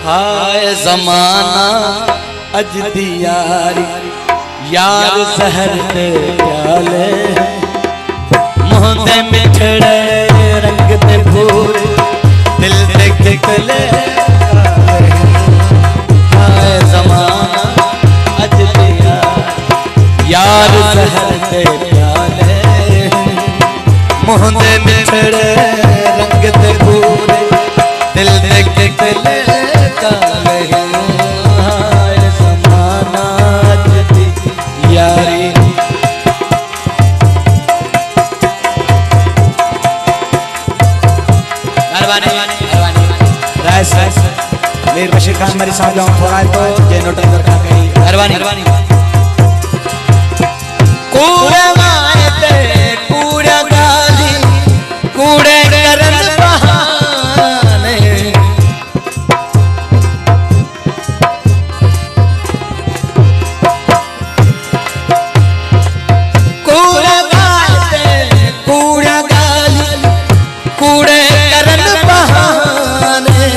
हाय जमाना अज दी यारी यार सहर दे प्याले मुँह दे मिठड़े रंग दे फूल दिल दे कितले हाय जमाना अज दी यार सहर दे प्याले मुँह दे मिठड़े रंग दे फूल दिल दे कितले मीर बशीर खान मेरी साहब जाऊं थोड़ा तो ये नोट कर गई मेहरबानी कूड़े माए ते कूड़ा गाली कूड़े करन बहाने कूड़े माए ते कूड़ा गाली कूड़े करन बहाने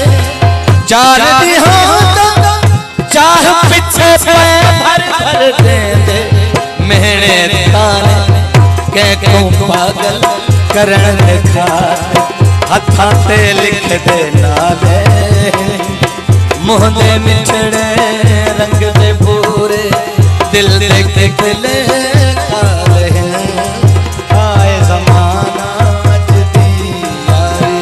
चार दी हो तो चाह पीछे पे भर भर दे दे मेरे ताने के को पागल करण खाते हथा ते लिख दे नाले मुँह दे मिठड़े रंग दे भूरे दिल दे कितले काले आए जमाना अज दी यारी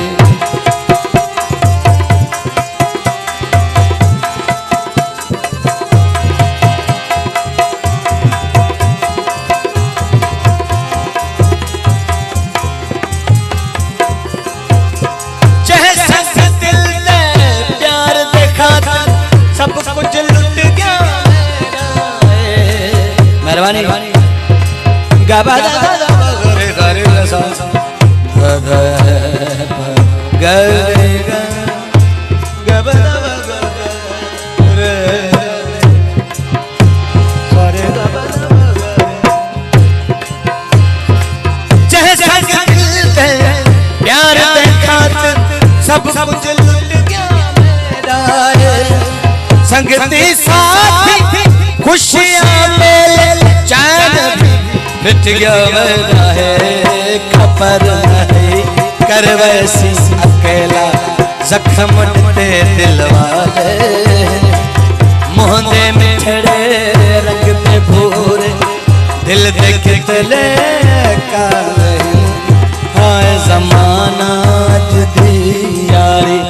सब कुछ लुट गया मेहरबानी गबा गरे गरे सा गरे गबा गरे सारे गबा जैसा दिल है प्यार दे खातिर सब कुछ लुट गया मेरा संगती साथी खुशियां मेले चैन भी मिट गया मेरा है खबर नहीं कर वैसी अकेला जख्म दे दिल वाले मुँह दे मिठड़े रंग दे भूरे दिल दे कितले काले हाय जमाना अज दी यारी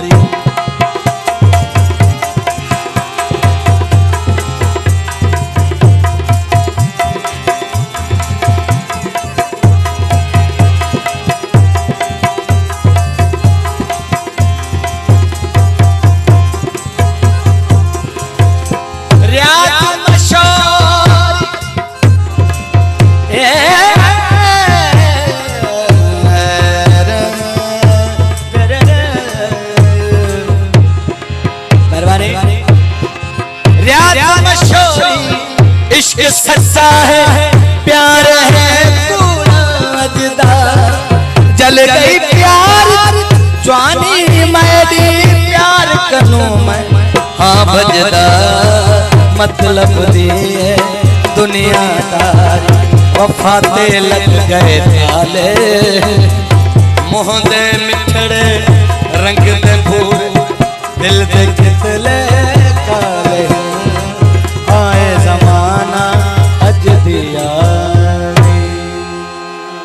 इश्क सच्चा है प्यार है पूरा जुदा जल गई प्यार जवानी मैडी प्यार करूं मैं हाँ भजदा मतलब दिए दुनियादारी वफा ते लग गए ताले मुँह दे मिठड़े रंग दे भूरे दिल दे कितले